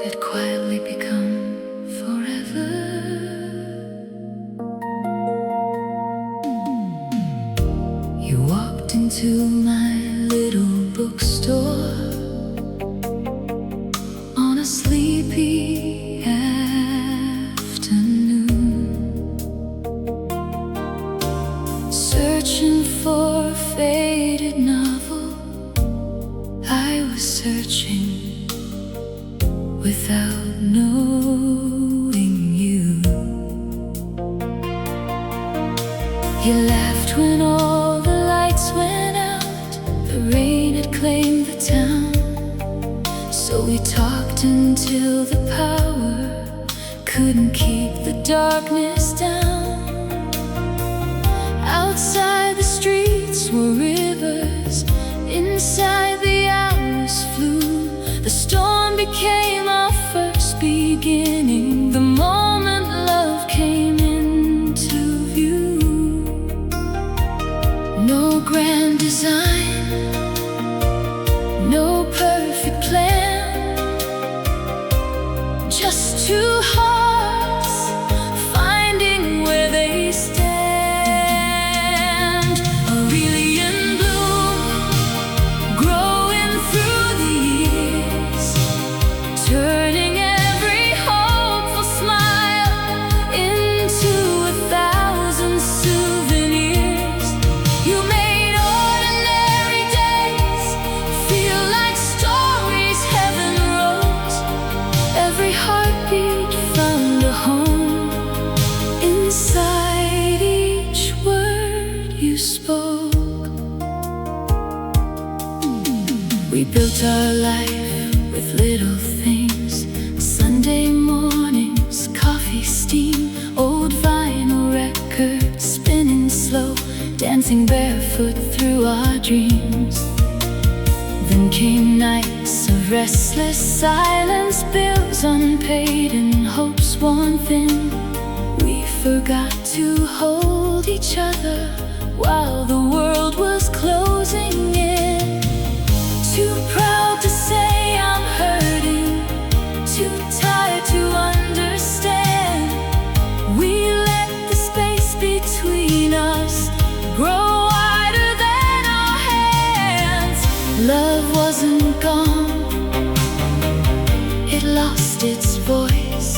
had quietly become forever. You walked into my little bookstore on a sleepy afternoon, searching for a faded novel. I was searching without knowing you. You laughed when all the lights went out. The rain had claimed the town. So we talked until the power couldn't keep the darkness down. Outside the streets were rivers, inside the hours flew. The storm became our first beginning, the moment love came into view. No grand design, no perfect plan, just two hearts finding where they stand. Aurelian Bloom, growing through the years, turning every hopeful smile into 1,000 souvenirs. You made ordinary days feel like stories heaven wrote. Every heartbeat found a home inside each word you spoke. We built our life with little things: Sunday mornings, coffee steam, old vinyl records spinning slow, dancing barefoot through our dreams. Then came nights of restless silence, bills unpaid and hopes worn thin. We forgot to hold each other while the world was closing in. Too proud to say I'm hurting, too tired to understand. We let the space between us grow wider than our hands. Love wasn't gone, it lost its voice.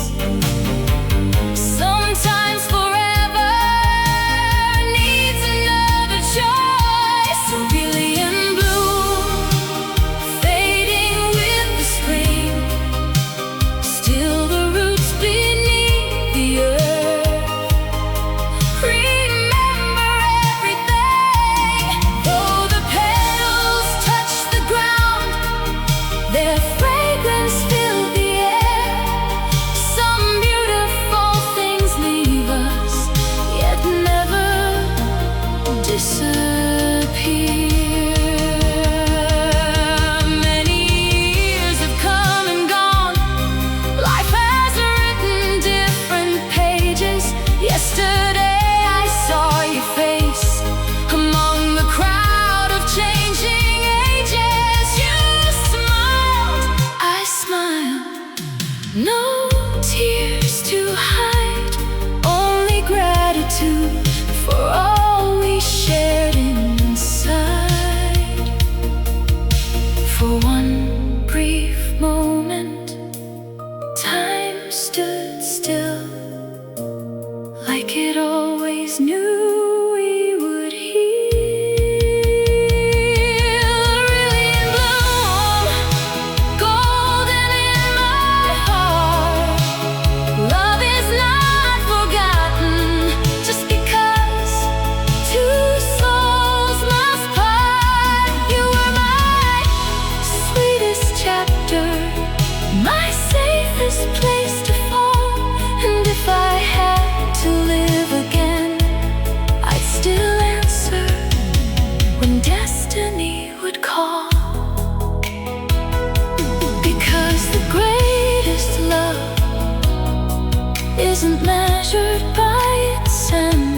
Sometimes forever needs another choice. Aurelian Bloom, fading with the spring, still the roots beneath the earth. Remember everything, though the petals touch the ground, their fragrance fills the air. Some beautiful things leave us, yet never disappear. Many years have come and gone, life has written different pages. Yesterday I saw your face among the crowd of changing ages. You smiled, I smiled. No tears to hide, only gratitude for all we shared inside. For one brief moment, time stood still, like it always knew we would heal. Aurelian Bloom, golden in my heart. Love is not forgotten just because two souls must part. You were my sweetest chapter, my safest place to fall. And if I had to live again, I'd still answer when destiny would call. Because the greatest love isn't measured by its end,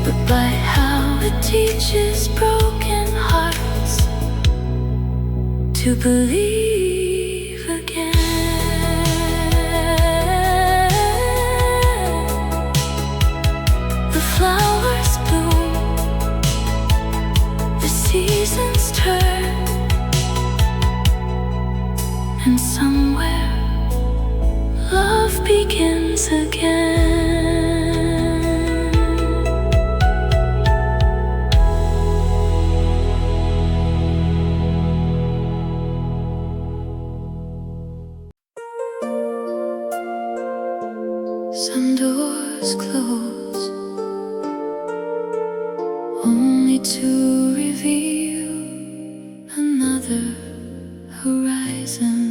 but by how it teaches broken hearts to believe again. only to reveal another horizon.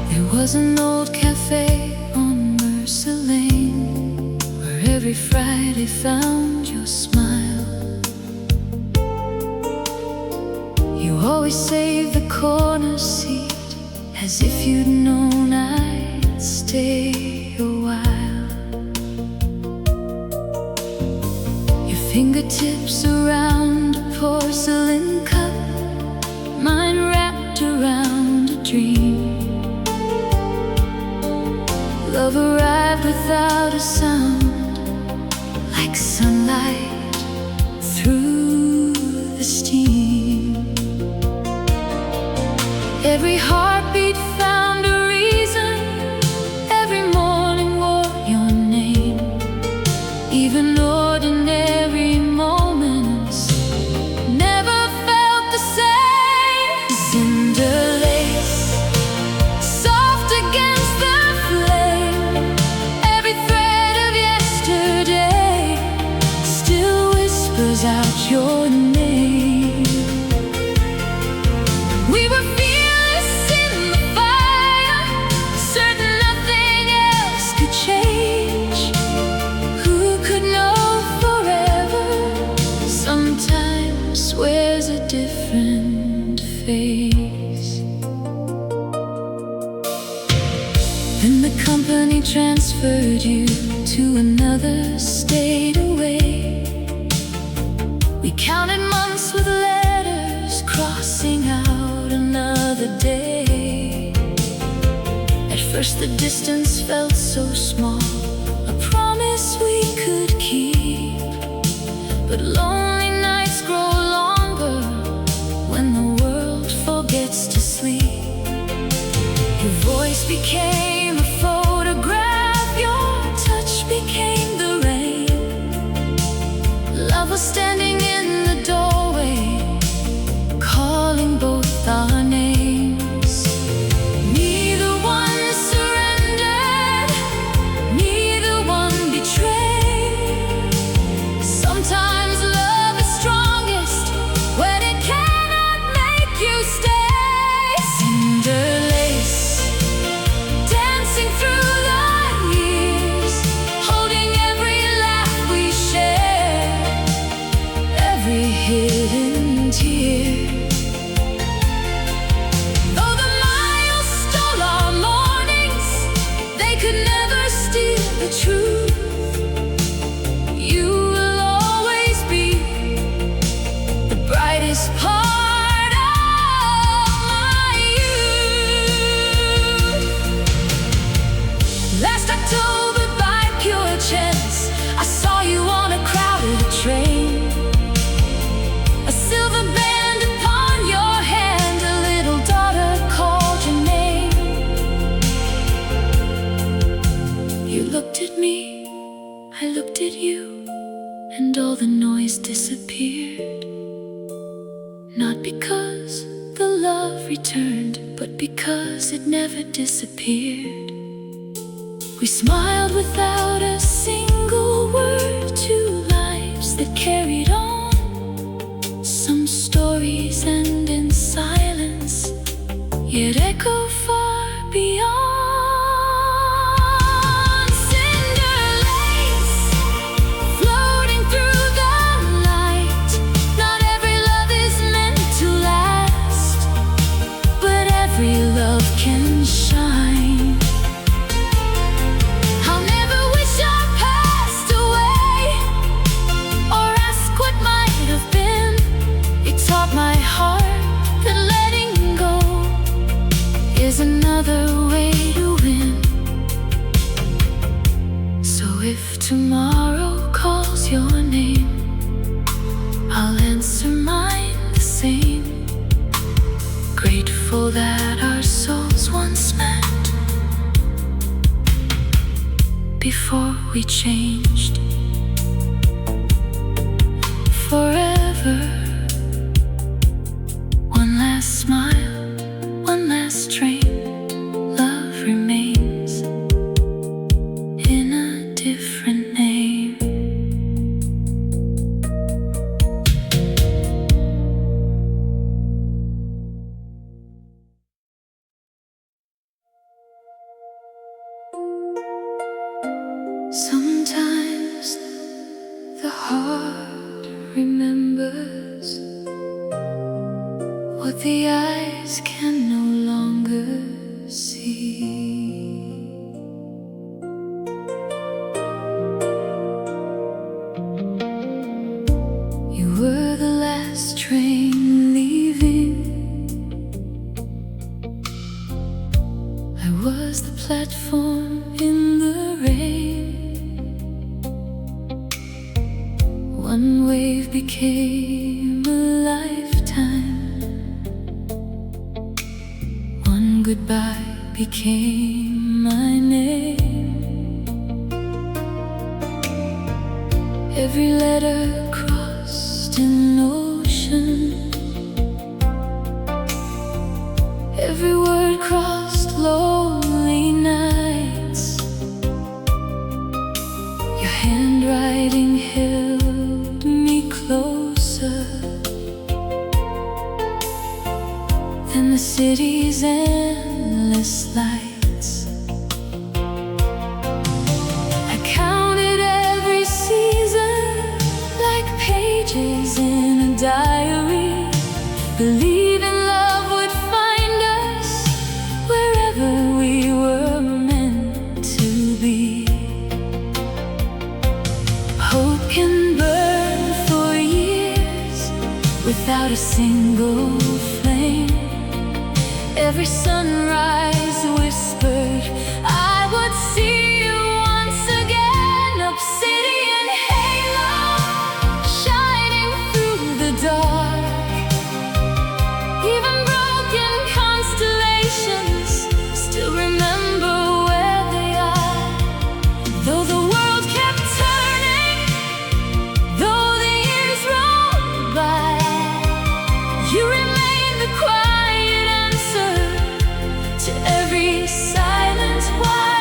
There was an old cafe on Mercer Lane where every Friday found your smile. You always saved the corner seat as if you'd known I'd stay a while. Your fingertips around a porcelain cup, mine wrapped around a dream. Love arrived without a sound, like sunlight through the steam. Every heartbeat found a reason, every morning wore your name. Even ordinary moments never felt the same. Cinder lace, soft against the flame. Every thread of yesterday still whispers out your name. We were fearless in the fire, certain nothing else could change. Who could know forever sometimes wears a different face. Then the company transferred you to another state away. We counted months with letters, crossing out another day. At first the distance felt so small, a promise we could keep. But lonely nights grow longer when the world forgets to sleep. Your voice became a photograph, your touch became the rain. Love was standing in the doorway, calling both our names. Neither one surrendered, neither one betrayed. Sometimes love is strongest when it cannot make you stay. Cinder lace, dancing through the years, holding every laugh we share, every hidden tear. Though the miles stole our mornings, they could never steal the truth. You will always be the brightest part of my youth. Last October by pure chance, I saw you on a crowded train. A silver band upon your hand, a little daughter called your name. You looked at me, I looked at you, and all the noise disappeared. Not because the love returned, but because it never disappeared. We smiled without a single word, two lives that carried on. Some stories end in silence, yet echo far beyond. Cinder lace, floating through the night. Not every love is meant to last, but every love can shine. I'll never wish I passed away, or ask what might have been. It taught my heart that letting go is another way to win. So if tomorrow calls your name, I'll answer mine the same. Grateful that our souls once met before we changed forever. One last smile, one last train, love remains. Sometimes the heart remembers what the eyes can no longer see. You were the last train leaving. I was the platform in the rain. One wave became a lifetime. One goodbye became my name. Every letter crossed an ocean. Every word crossed lonely nights. Your handwriting held me closer than the city's endless lights. I counted every season like pages in a diary, believing love would find us wherever we were meant to be. Hope can burn for years without a single flame. Every sunrise whispered I would see you once again. Obsidian Halo shining through the dark. Even broken constellations still remember where they are. Though the world kept turning, though the years rolled by, you remain the quiet answer to every silent why.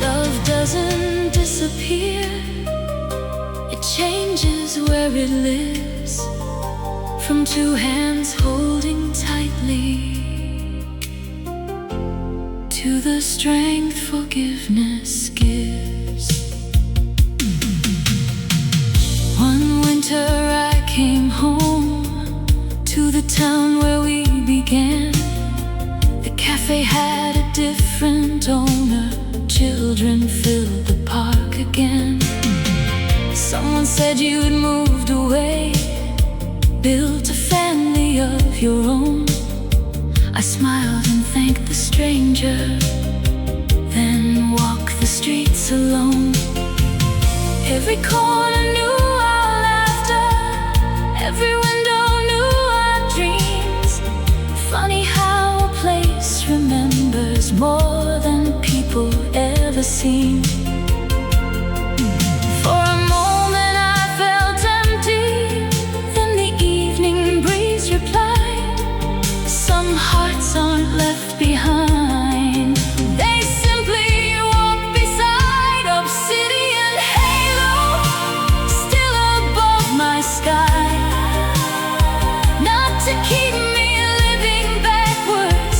Love doesn't disappear, it changes where it lives, from two hands holding tightly to the strength forgiveness gives. One winter I came home to the town where we began. The cafe had a different owner. Children filled the park again. Someone said you'd moved away, built a family of your own. I smiled and thanked the stranger, then walked the streets alone. Every corner knew our laughter, every window knew our dreams. Funny how a place remembers more than people ever seem. For a moment I felt empty, then the evening breeze replied, some hearts aren't left behind, they simply walk beside. Obsidian Halo still above my sky, not to keep me living backwards,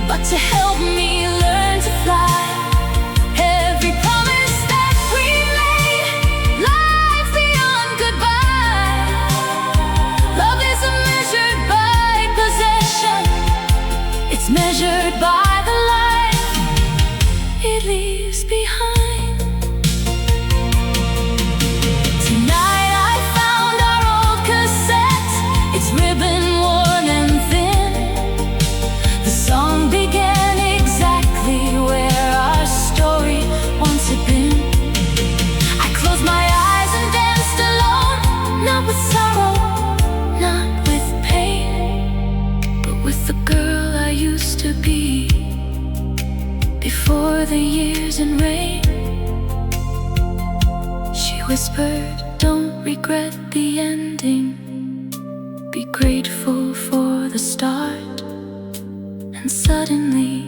but to help me learn to fly. Every promise that we made, life beyond goodbye. Love isn't measured by possession, it's measured by the life it leaves behind. Tonight I found our old cassette, its ribbon worn and thin. The song began exactly where our story once had been. I closed my eyes and danced alone, not with sorrow, not with pain, but with the girl I used to be before the years and rain. She whispered, don't regret the ending, be grateful for the start. And suddenly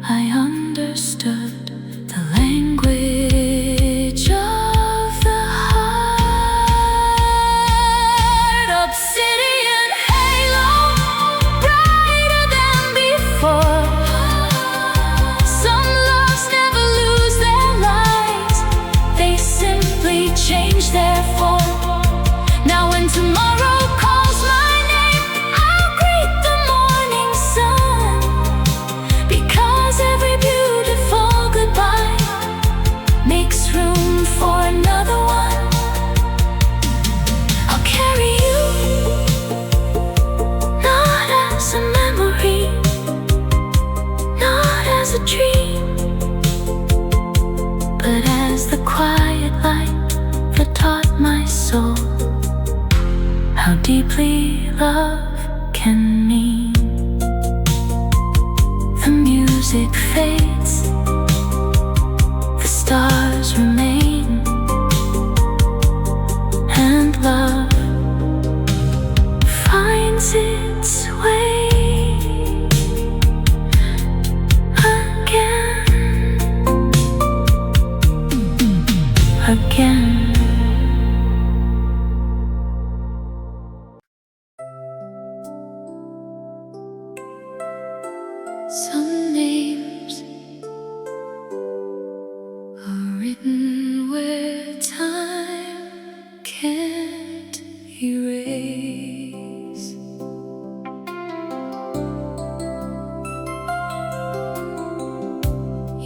I understood the language of the heart. Obsidian Halo, brighter than before. Some loves never lose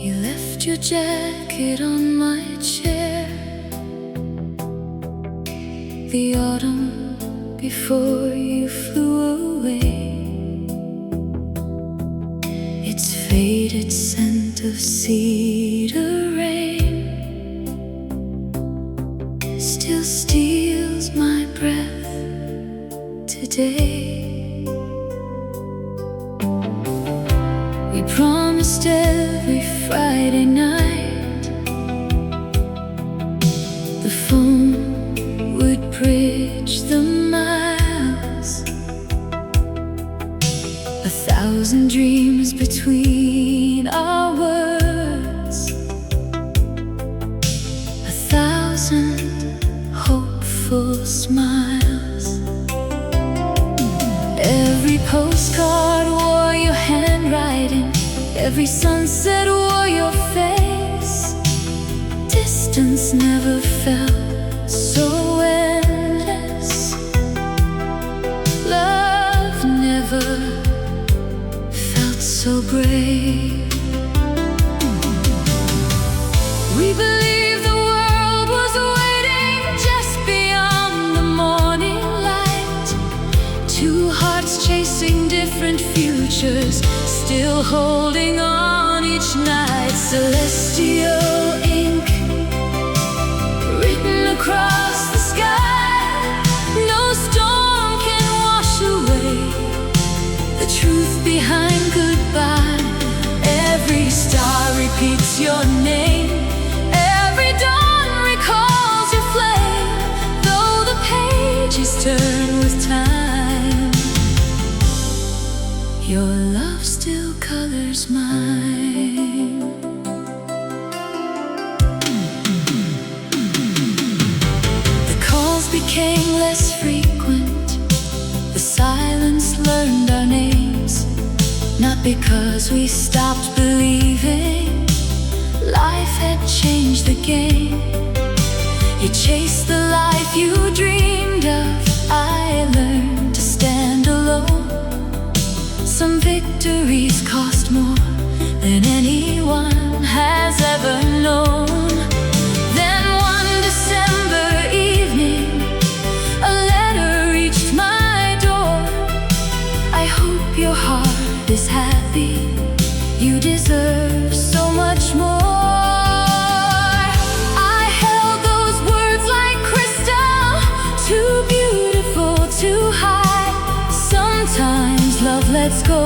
You left your jacket on my chair. The autumn before you flew away. Its faded scent of cedar rain still steals my breath today. We promised every Friday night the phone would bridge the miles. 1,000 dreams between our words, 1,000 hopeful smiles. Every postcard wore your handwriting, every sunset wore your face. Distance never felt so endless. Love never felt so brave. We believed the world was waiting just beyond the morning light. Two hearts chasing different futures, still holding on each night. Celestial ink written across the sky. No storm can wash away the truth behind goodbye. Every star repeats your name, every dawn recalls your flame. Though the pages turn with time, your love still colors mine. The calls became less frequent, the silence learned our names. Not because we stopped believing, life had changed the game. You chased the life you dreamed of, I learned to stand alone. Some victories cost more than anyone has ever known. Then one December evening, a letter reached my door. I hope your heart is happy, you deserve so much more. I held those words like crystal, too beautiful to hide. Sometimes love lets go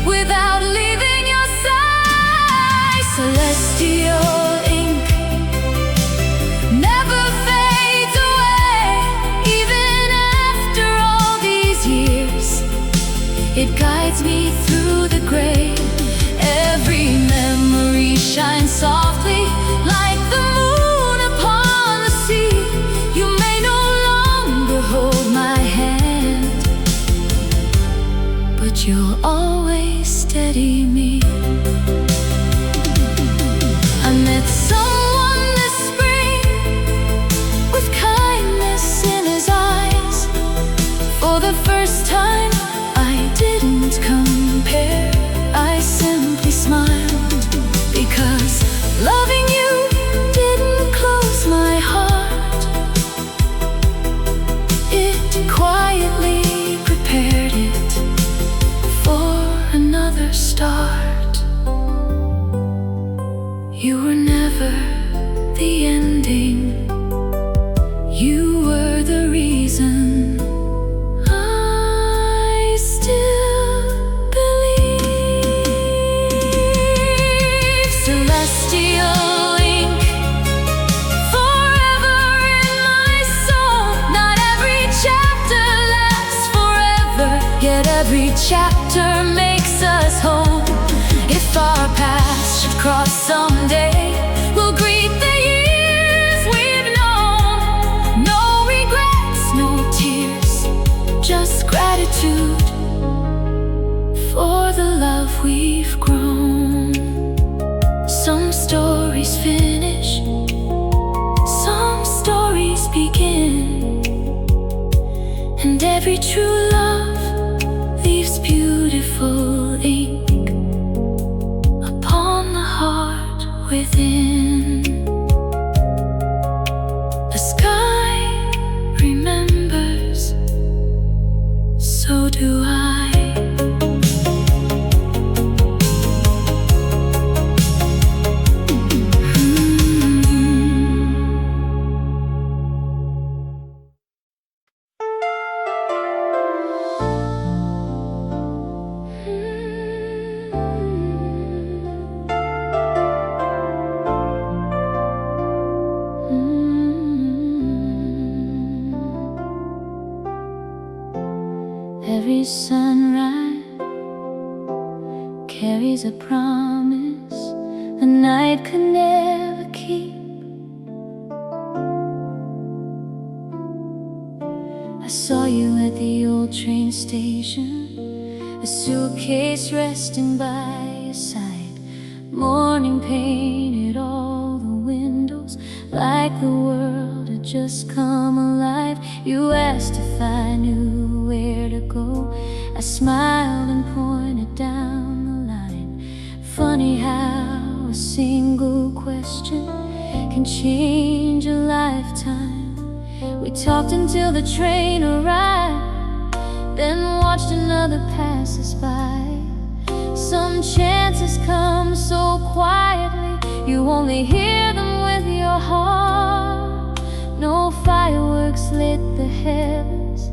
without leaving your side. Celestial ink never fades away. Even after all these years, it guides me through the gray. Every memory shines softly like the moon upon the sea. You may no longer hold my hand, but you'll always steady me. I met someone this spring with kindness in his eyes. For the first time, I didn't compare, I simply smiled. Because loving you didn't close my heart, it quietly prepared it for another start. You were never the ending, you were the reason. I still believe. Celestial ink forever in my soul. Not every chapter lasts forever, yet every chapter makes us whole. If our paths should cross someday, we'll greet the years we've known. No regrets, no tears, just gratitude for the love we've grown. Some stories finish, some stories begin, and every true love leaves beautiful ink upon within. The sky remembers, so do I. Every sunrise carries a promise the night could never keep. I saw you at the old train station, a suitcase resting by your side. Morning painted all the windows like the world had just come alive. You asked if I knew where to go. I smiled and pointed down the line. Funny how a single question can change a lifetime. We talked until the train arrived, then watched another pass us by. Some chances come so quietly, you only hear them with your heart. No fireworks lit the heavens,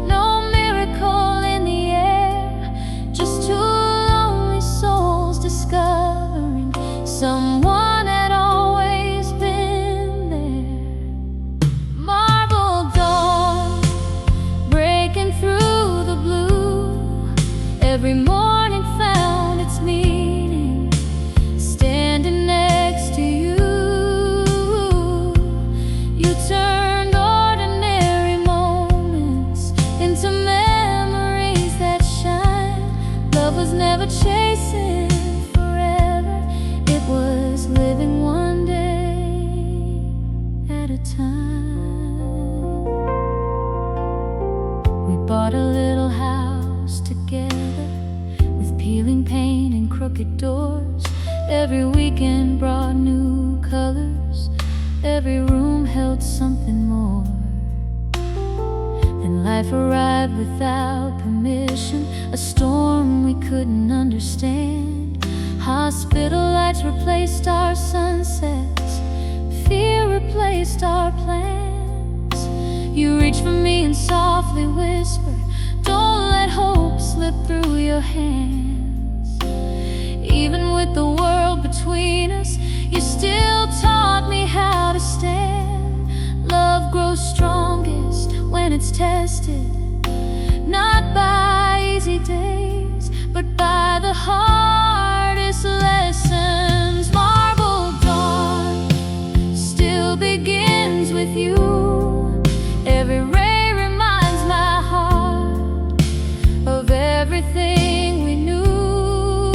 no miracle in the air, just two lonely souls discovering someone had always been there. Marble dawn breaking through the blue, every morning found its meaning standing next to you. You turned ordinary moments into memories that shine. Love was never chasing forever, it was living one day at a time. We bought a little house together with peeling paint and crooked doors. Every weekend brought new colors, every room held something more. Then life arrived without permission, a storm we couldn't understand. Hospital lights replaced our sunsets, fear replaced our plans. You reached for me and softly whispered, don't let hope slip through your hands. Even with the world between us, you still taught me how to stand. Love grows strongest when it's tested, not by easy days, but by the hardest lessons. Marble dawn still begins with you. Every ray reminds my heart of everything we knew.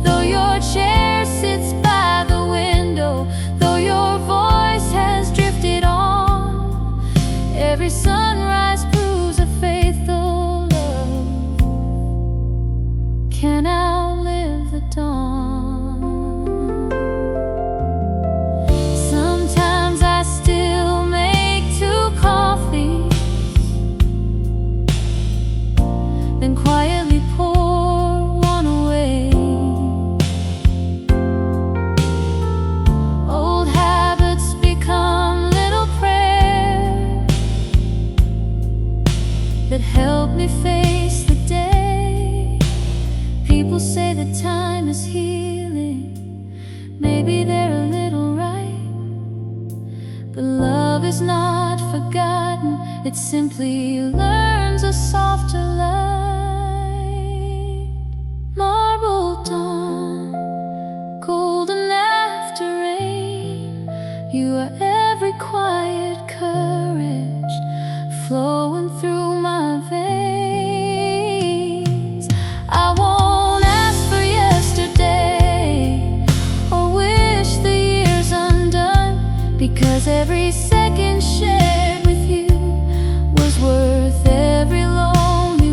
Though your chair sits by the window, though your voice has drifted on, every sunrise proves a faithful love can outlive the dawn. Sometimes I still make 2 coffees, then quietly pour one away. Old habits become little prayers that help me face the day. People say that time is healing, maybe they're a little right, but love is not forgotten, it simply learns a softer light. Marble dawn, golden after rain, you are every quiet courage flowing through my veins. I won't ask for yesterday or wish the years undone, because every second shared with you was worth every lonely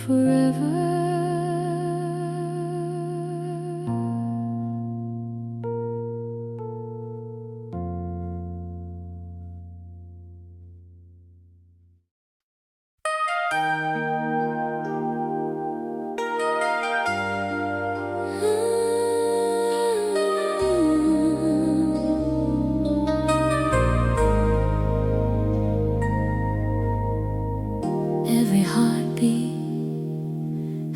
forever. Every heartbeat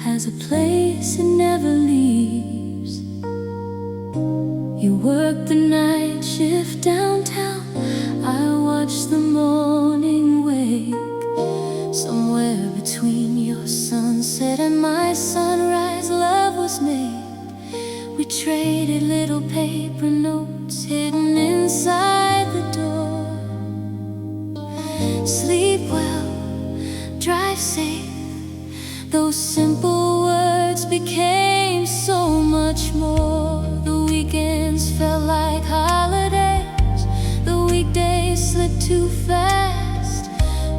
has a place it never leaves. You work the night shift downtown, I watch the morning wake. Somewhere between your sunset and my sunrise, love was made. We traded little paper notes hidden inside the door. Sleep well, drive safe. Those simple words became so much more. The weekends felt like holidays. The weekdays slipped too fast.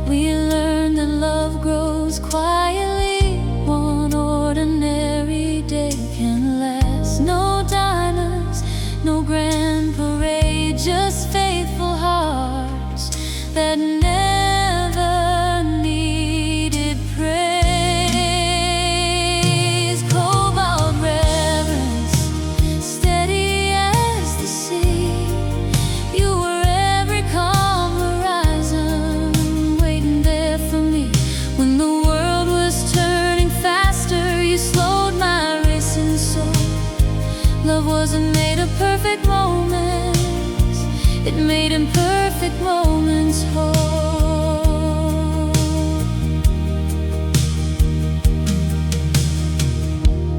We learned that love grows quietly. One ordinary day can last. No diamonds, no grand parade, just faithful hearts that never needed praise. Cobalt Reverence, steady as the sea. You were every calm horizon, waiting there for me. When the world was turning faster, you slowed my racing soul. Love wasn't made of perfect moments, it made imperfect moments whole.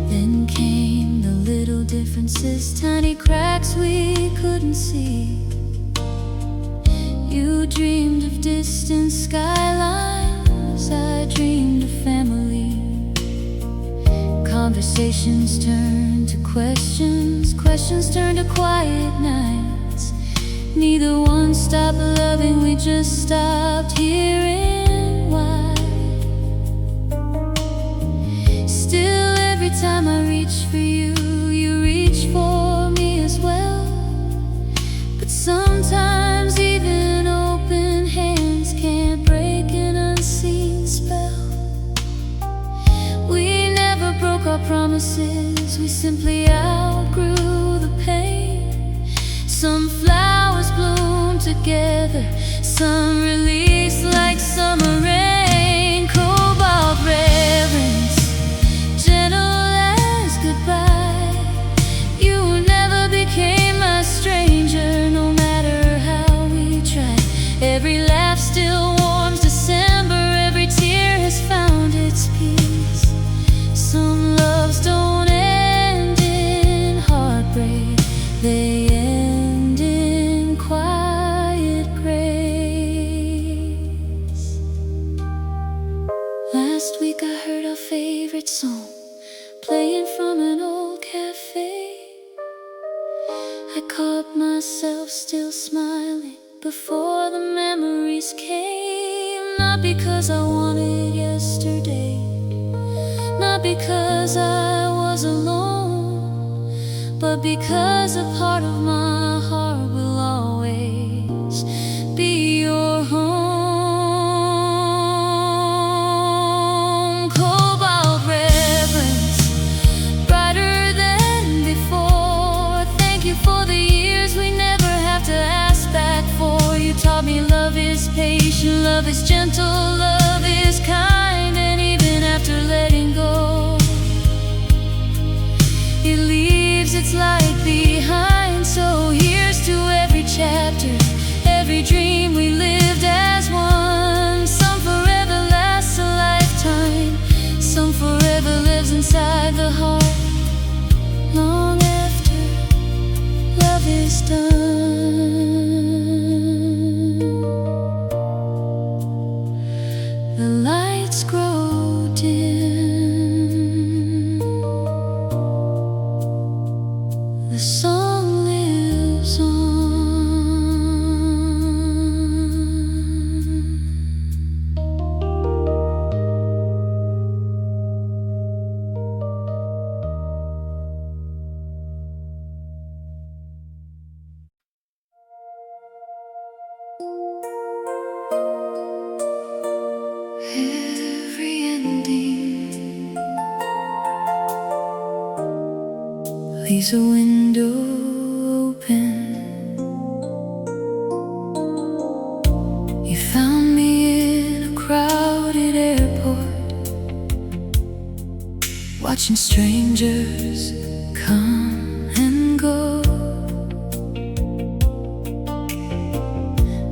Then came the little differences, tiny cracks we couldn't see. You dreamed of distant skylines, I dreamed of family. Conversations turned to questions, questions turned to quiet nights. Neither one stopped loving, we just stopped hearing why. Still every time I reach for you, you reach for me as well. But sometimes even open hands can't break an unseen spell. We never broke our promises, we simply outgrew the pain. Some flowers bloom together, some release like summer rain. Cobalt Reverence, gentle as goodbye. You never became a stranger, no matter how we tried. Every laugh still warms December, every tear has found its peace. Some loves don't end in heartbreak, they end in quiet grace. Last week I heard our favorite song playing from an old cafe. I caught myself still smiling before the memories came. Not because I wanted yesterday, not because I was alone, but because a part of my heart will always be your home. Cobalt Reverence, brighter than before. Thank you for the years we never have to ask back for. You taught me love is patient, love is gentle, love is kind. And even after letting go, it leaves its light behind. So here's to every chapter, every dream we lived as one. Some forever lasts a lifetime, some forever lives inside the heart, long after love is done. The lights grow dim, the song lives on. every ending leaves a window open. You found me in a crowded airport, watching strangers come and go.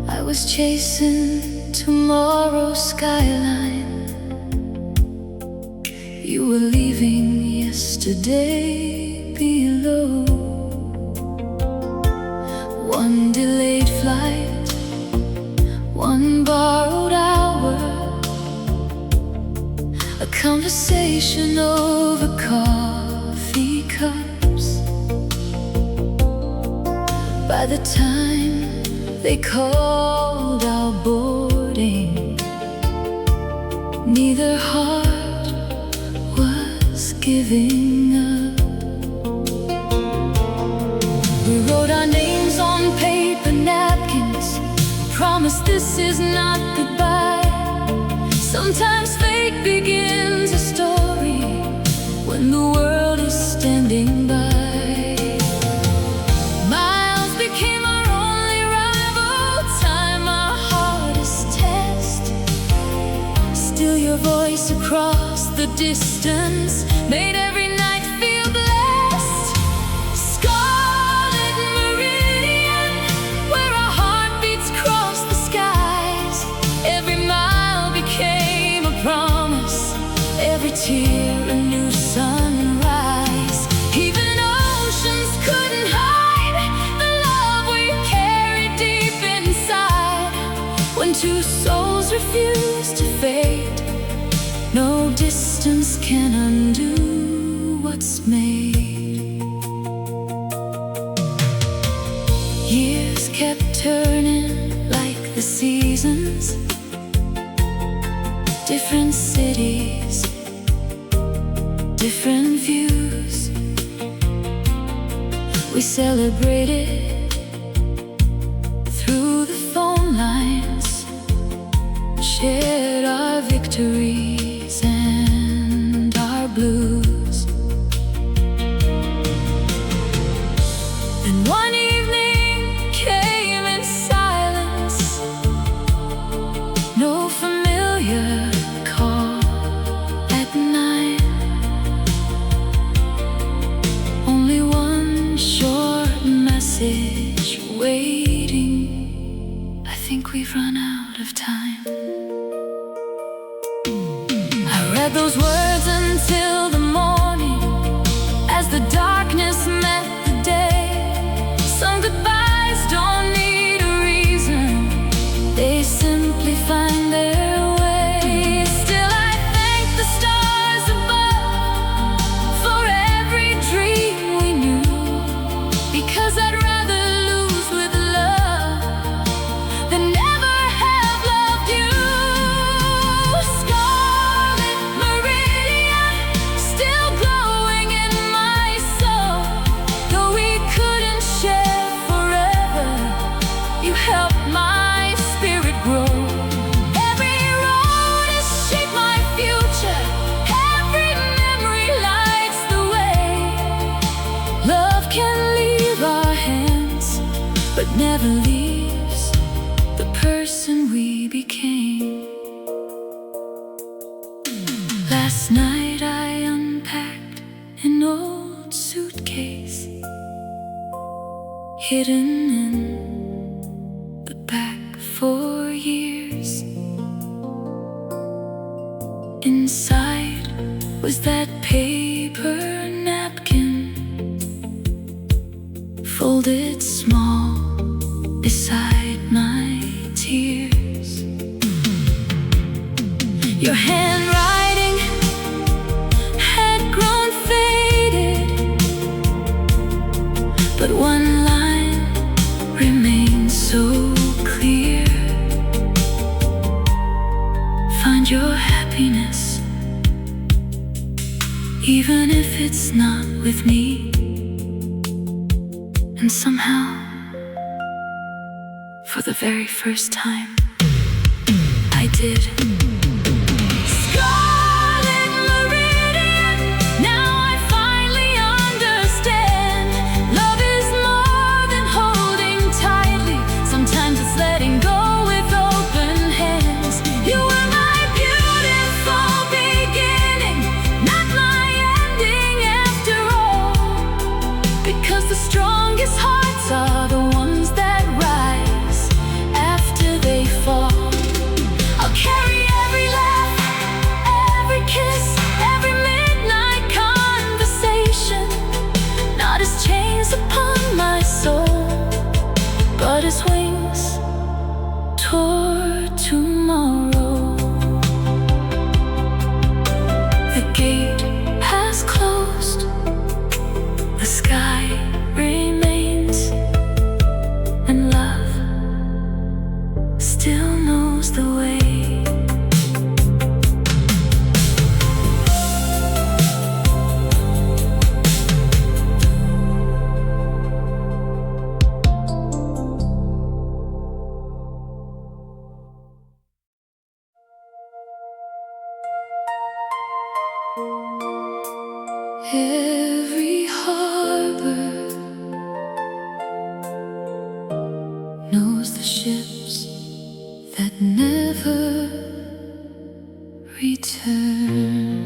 I was chasing tomorrow's skyline. You were leaving yesterday below. One delayed flight, one borrowed hour, a conversation over coffee cups. By the time they called our boarding, neither heart was giving up. We wrote our names on paper napkins, promise this is not goodbye. Sometimes fate begins a story when the world is standing by. Miles became our only rival, time our hardest test. Still your voice across the distance made every night feel blessed. Scarlet Meridian, where our heartbeats cross the skies. Every mile became a promise, every tear a new sunrise. Even oceans couldn't hide the love we carried deep inside. When two souls refuse to fade, no distance can undo what's made. Years kept turning like the seasons, different cities, different views. We celebrated through the phone lines, shared our victories and our blues. Then one evening came in silence, no familiar call at night, only one short message waiting. I think we've run out of time. I read those words until the morning, as the darkness met the day. Some goodbyes don't need a reason, they simply find their way. Still I thank the stars above for every dream we knew, because I'd rather lose with love than never have loved you. Scarlet Meridian, still glowing in my soul. Though we couldn't share forever, you helped my spirit grow. Every road has shaped my future, every memory lights the way. Love can leave our hands, but never leaves the person we became. Last night I unpacked an old suitcase, hidden in the back for years. Inside was that paper napkin, folded small beside my tears. Your handwriting had grown faded, but one line remains so clear. Find your happiness, even if it's not with me. And somehow, for the very first time, I did. knows the way. Every harbor knows the ships that never return.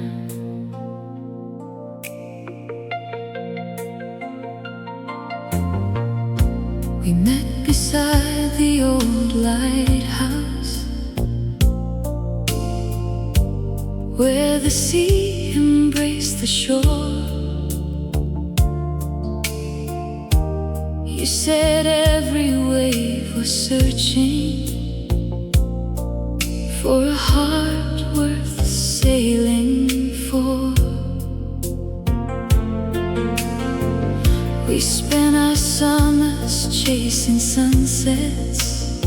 We met beside the old lighthouse, where the sea embraced the shore. You said every wave was searching for a heart worth sailing for. We spent our summers chasing sunsets,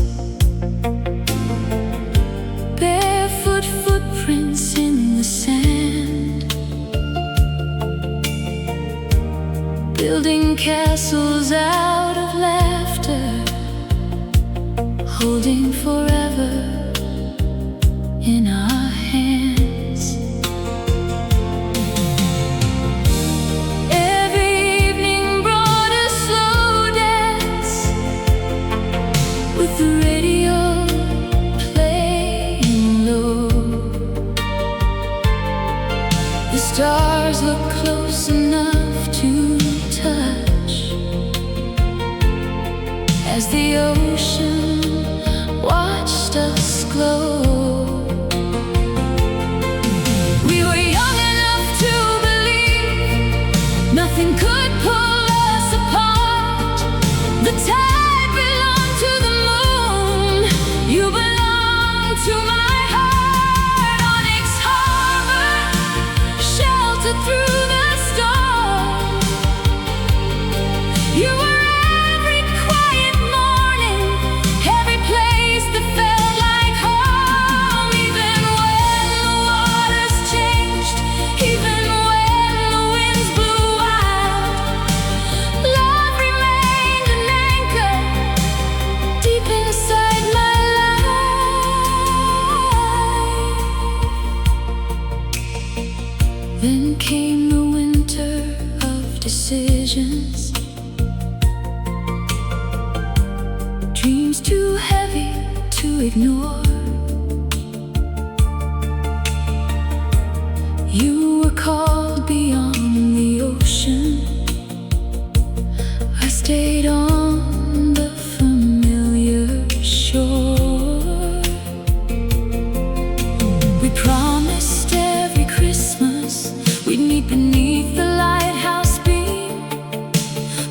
barefoot footprints in the sand, building castles out of laughter, holding forever in our hands. Every evening brought a slow dance, with the radio playing low. The stars look close enough to touch as the ocean watched us glow. We were young enough to believe nothing could pull us apart. The tide belonged to the moon, you belonged to my heart. Onyx Harbor, sheltered through the storm. You were every quiet morning, every place that felt like home. Even when the waters changed, even when the winds blew wild, love remained an anchor deep inside my life. Then came the winter of decisions, dreams too heavy to ignore. You were called beyond the ocean, I stayed on the familiar shore. We promised every Christmas we'd meet beneath the lighthouse beam,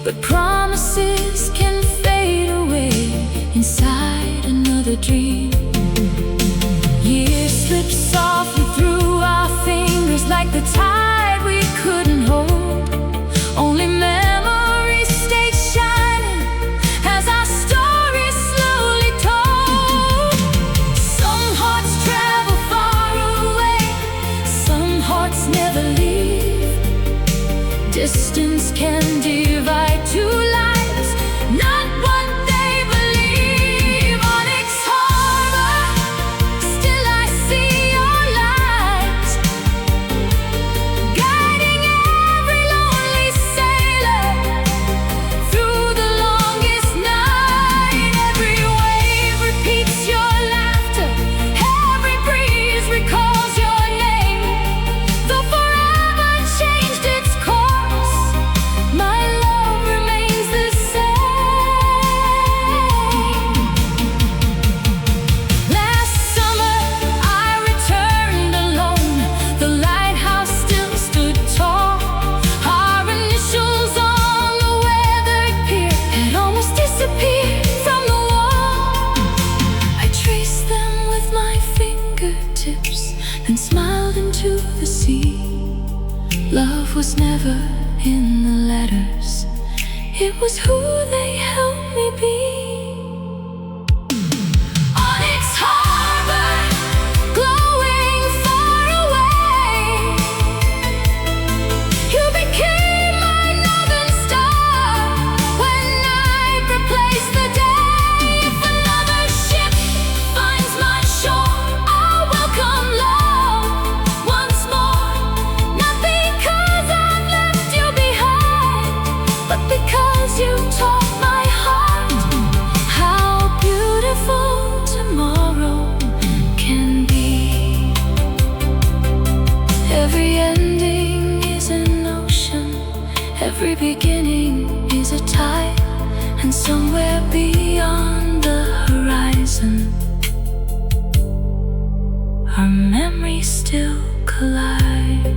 but promises can fade away inside another dream. Years slip softly through our fingers like the tide we couldn't hold. Only memories stay shining as our stories slowly told. Some hearts travel far away, some hearts never leave. Distance can divide two lives, not what they believe. Onyx Harbor, still I see your light, guiding every lonely sailor through the longest night. Every wave repeats your laughter, every breeze recalls your name. Though forever changed its course, my love remains the same. Last summer I returned alone, the lighthouse still stood tall. Our initials on the weathered pier had almost disappeared from the wall. I traced them with my fingertips, then smiled into the sea. Love was never in the letters, it was who they helped me be. Onyx Harbor, Every beginning is a tide, and somewhere beyond the horizon, our memories still collide.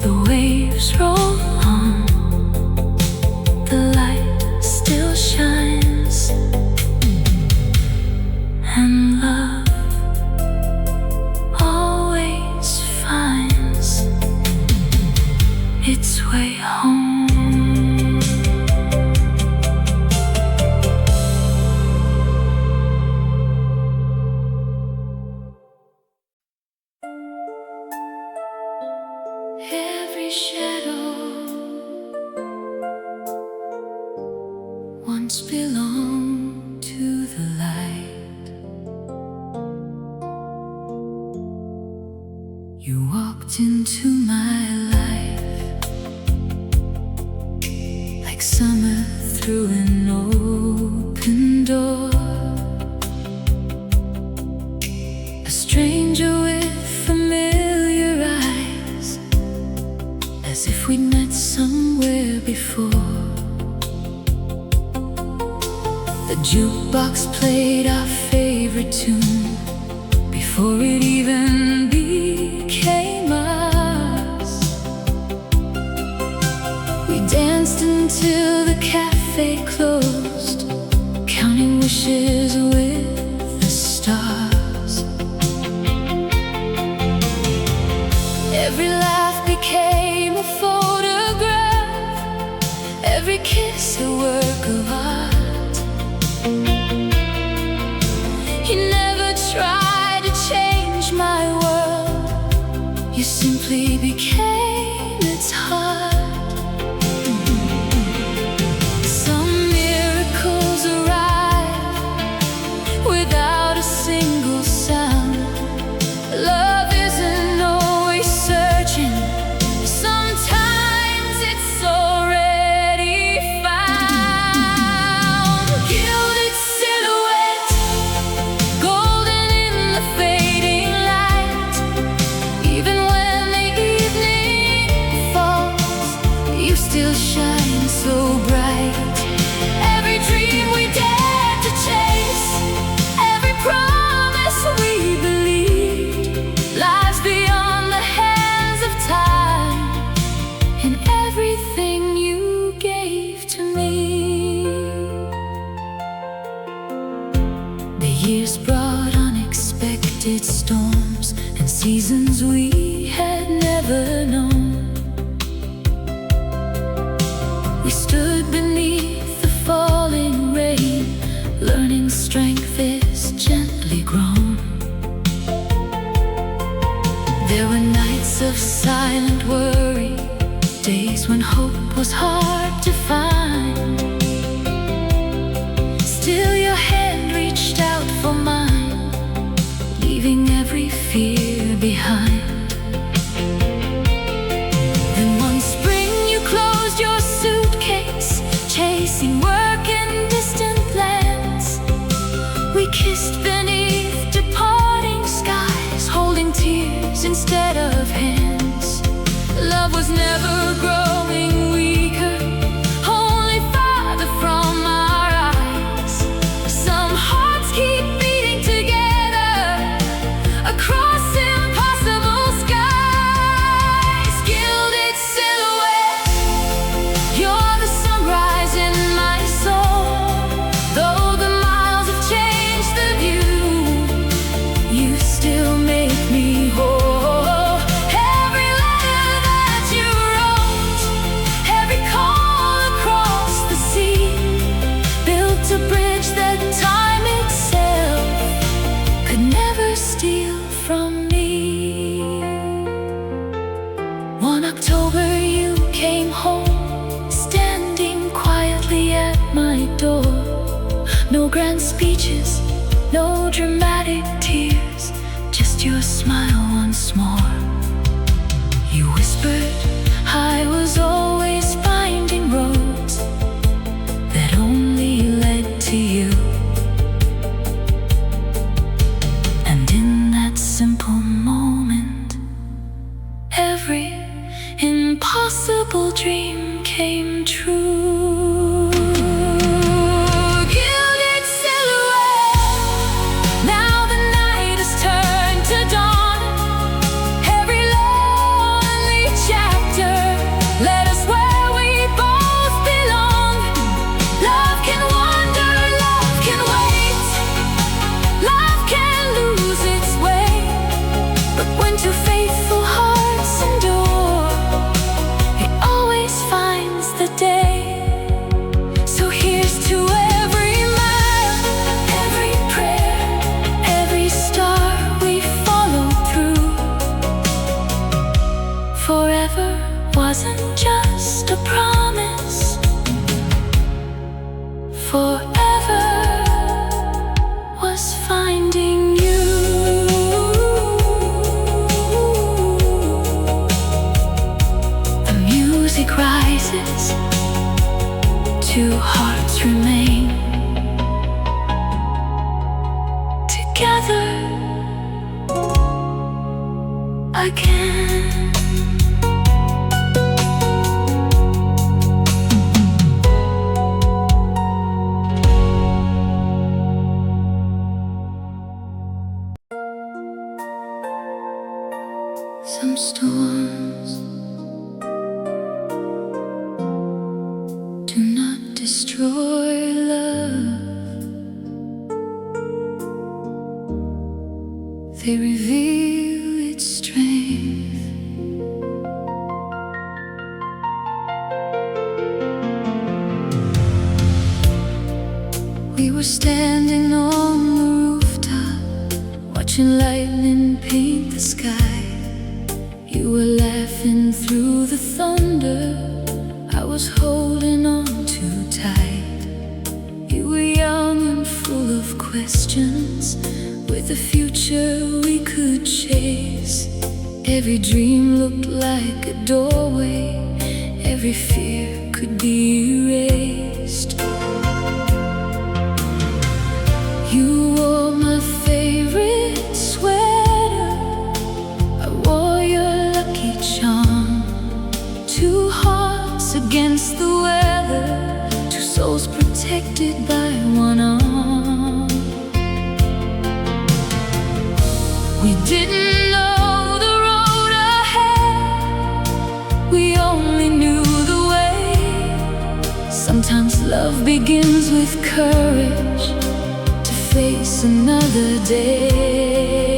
The waves roll on, the light still shines, and love always finds its way home. Every shadow once belonged to the light. You walked into my life like summer through an open door. A stranger with familiar eyes, as if we'd met somewhere before. The jukebox played our favorite tune before it even became us. We danced until the cafe closed, counting wishes with the stars. Every laugh became a photograph, every kiss a work of art. You never tried to change my world, you simply became its heart. Some miracles arrive without a single sound. Love isn't always searching, sometimes it's already found. Gilded silhouette, golden in the fading light. Even when the evening falls, you still shine so bright. Every dream we dared to chase, every promise we believed, lies beyond the hands of time, and everything you gave to me. The years brought unexpected storms and seasons we had never known. We stood beneath the falling rain, learning strength is gently grown. There were nights of silent worry, days when hope was hard to find. Still your hand reached out for mine, leaving every fear behind. Then one spring you closed your suitcase, chasing work in distant lands. We kissed beneath departing skies, holding tears instead of hands. Love was never growing weaker, only farther from our eyes. Some hearts keep beating together across impossible skies. Gilded silhouette, you're the sunrise in my soul. Though the miles have changed the view, you still make me whole. Every letter that you wrote, every call across the sea, built a bridge that time itself could never steal from me. One October you came home, standing quietly at my door. No grand speeches, no dramatic tears, just your smile once more. You whispered I was always finding roads that only led to you. And in that simple moment, I can. Some storms do not destroy love, they reveal its strength. We were standing on the rooftop, watching lightning paint the sky. You were laughing through the thunder, I was holding on too tight. You were young and full of questions, with a future we could chase. Every dream looked like a doorway, every fear could be erased. You wore my favorite sweater, I wore your lucky charm. Two hearts against the weather, two souls protected by one arm. We didn't know the road ahead, we only knew the way. Sometimes love begins with courage to face another day.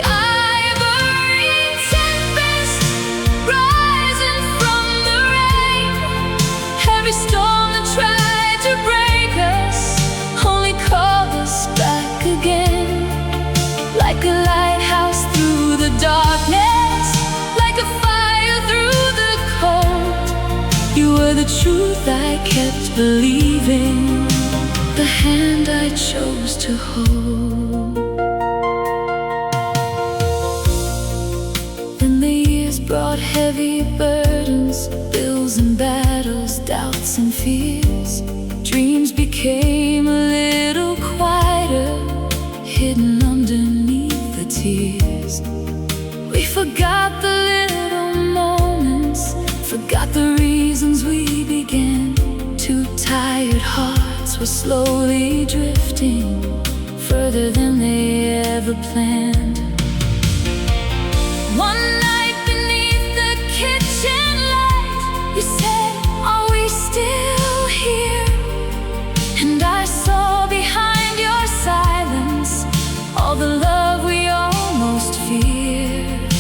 Ivory Tempest rising from the rain, every storm that tried to break us only called us back again. Like a lighthouse through the darkness, like a fire through the cold. You were the truth I kept believing, the hand I chose to hold. Then the years brought heavy burdens, bills and battles, doubts and fears. Dreams became a little quieter, hidden underneath the tears. We forgot the little moments, forgot the reasons we began. Two tired hearts were slowly drifting further than they ever planned. One night beneath the kitchen light, you said, are we still here? And I saw behind your silence all the love we almost feared.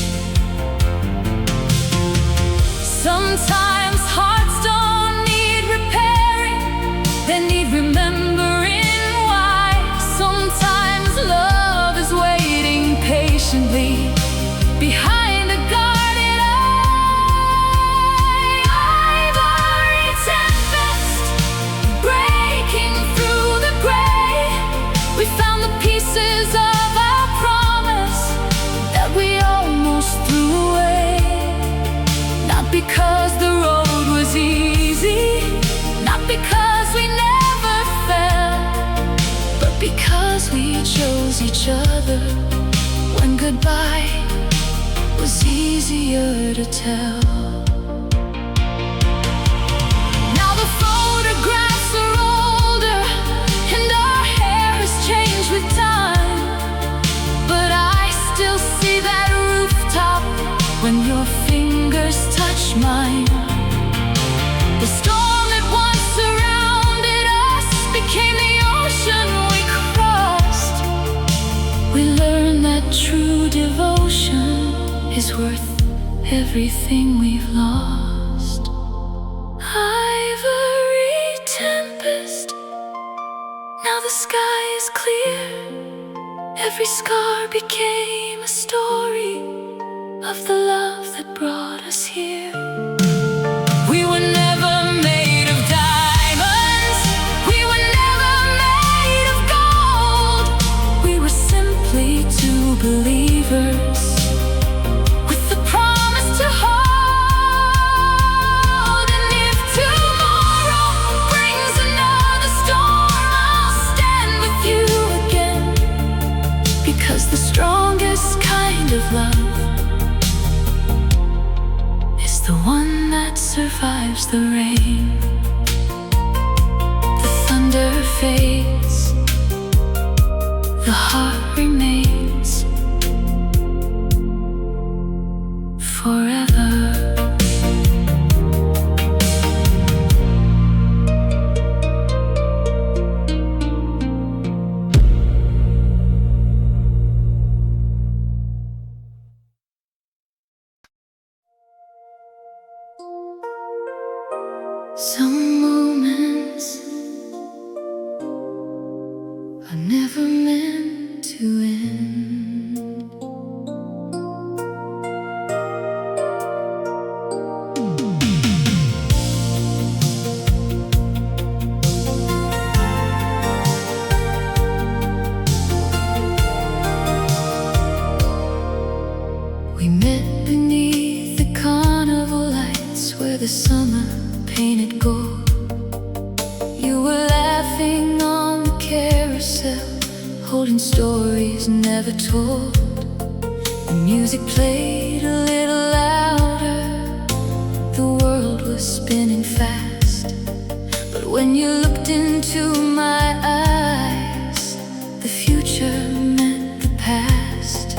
Sometimes hearts don't need repairing, they need remembering why. Sometimes love is waiting patiently behind a guarded eye. Ivory Tempest breaking through the gray, we found the pieces of our promise that we almost threw away. Not because the road was easy, not because we never fell, but because we chose each other when goodbye was easier to tell. Now the photographs are older and our hair has changed with time, but I still see that rooftop when your fingers touch mine. The storm that once surrounded us became the ocean we crossed. We learned that true devotion is worth everything we've lost. Ivory Tempest, now the sky is clear. Every scar became a story of the love that brought us here. We were never made of diamonds, we were never made of gold. We were simply two believers with the promise to hold. And if tomorrow brings another storm, I'll stand with you again, because the strongest kind of love the rain. The thunder fades, the heart remains forever. Some moments are never meant to end. We met beneath the carnival lights where the summer painted gold. You were laughing on the carousel, holding stories never told. The music played a little louder, the world was spinning fast. But when you looked into my eyes, the future met the past.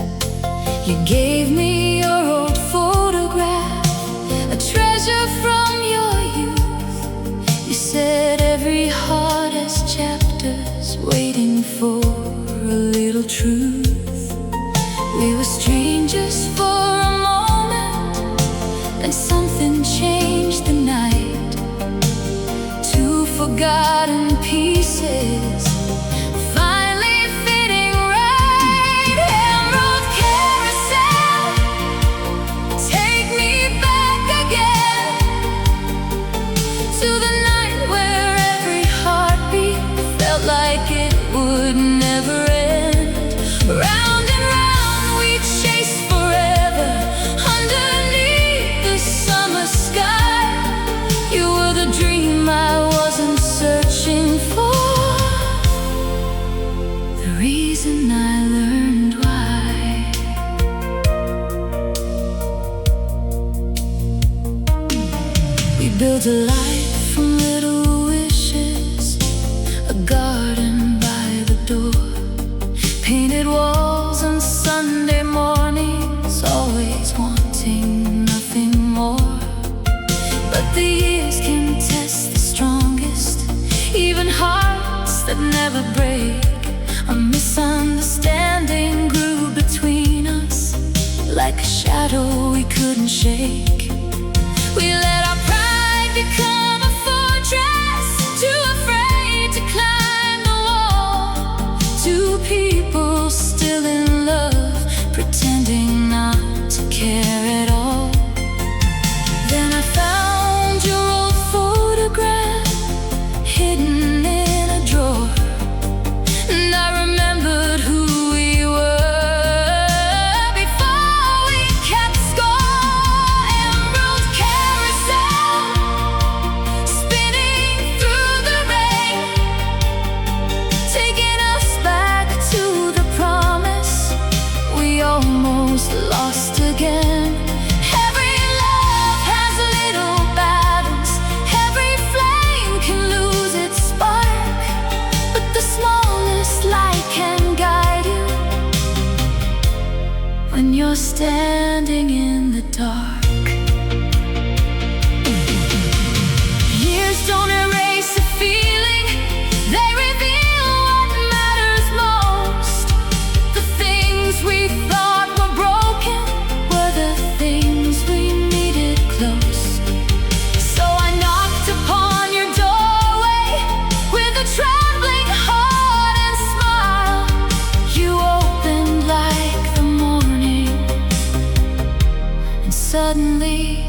You gave me your old photograph, a treasure from your youth. You said every heart has chapters waiting for a little truth. We were strangers for a moment, then something changed the night. Two forgotten pieces finally fitting right. Emerald carousel, take me back again to the night where every heartbeat felt like it would never end. Round and round we chased forever underneath the summer sky. You were the dream I wasn't searching for, the reason I learned why. We built a life from little wishes, a garden by the door, painted walls on Sunday mornings, always wanting nothing more. But the years can test the strongest, even hearts that never break. A misunderstanding grew between us, like a shadow we couldn't shake. We let our pride become a fortress, too afraid to climb the wall. Two people still in love, pretending not to care at all. Then I found your old photograph hidden in a drawer, and I remembered who we were before we kept score. Emerald carousel, spinning through the rain, taking us back to the promise we almost lost again. Every love has little battles, every flame can lose its spark, but the smallest light can guide you when you're standing in the dark. Years don't erase a feeling, they reveal what matters most. The things we thought were broken were the things we needed close. So I knocked upon your doorway with a trembling heart and smile. You opened like the morning, and suddenly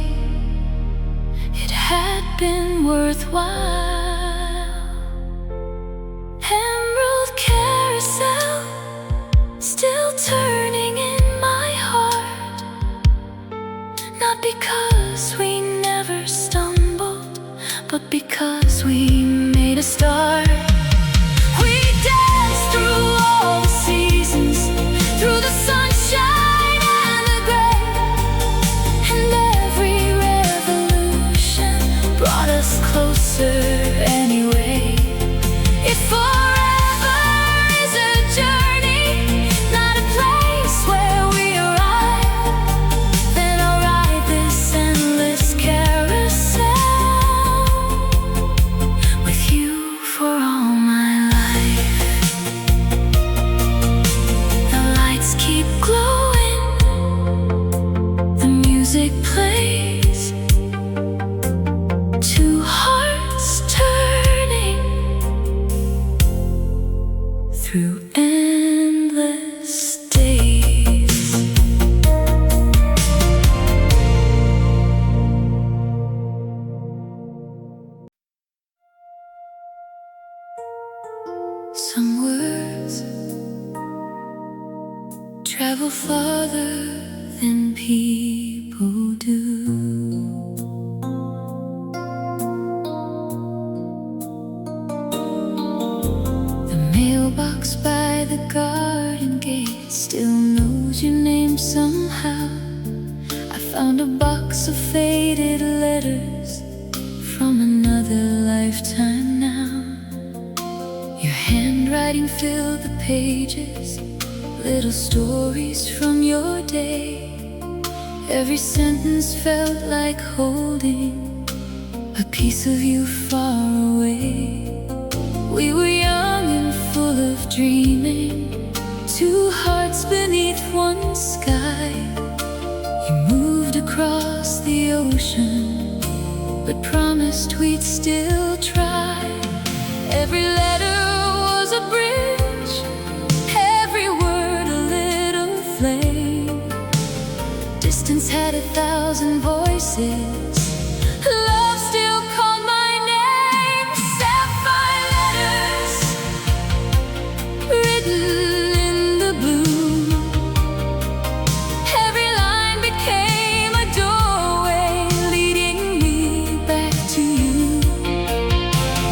it had been worthwhile. Emerald carousel, still turning in my heart, not because we never stumbled, but because we made a start. We danced through all the seasons, through the sunshine and the gray, and every revolution brought through endless days. Some words travel farther than people do. The mailbox by the garden gate still knows your name somehow. I found a box of faded letters from another lifetime now. Your handwriting filled the pages, little stories from your day. Every sentence felt like holding a piece of you far away. We were young and full of dreaming, two hearts beneath one sky. You moved across the ocean, but promised we'd still try. Every letter was a bridge, every word a little flame. Distance had 1,000 voices, love still called my name. Sapphire letters written in the blue, every line became a doorway leading me back to you.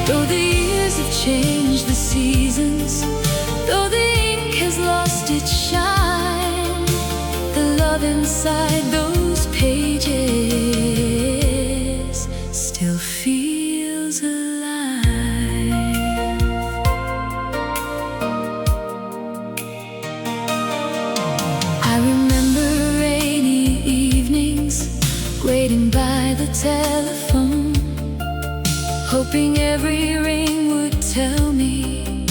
Though the years have changed the seasons, though the ink has lost its shine, the love inside those pages still feels alive. I remember rainy evenings, waiting by the telephone, hoping every ring would tell me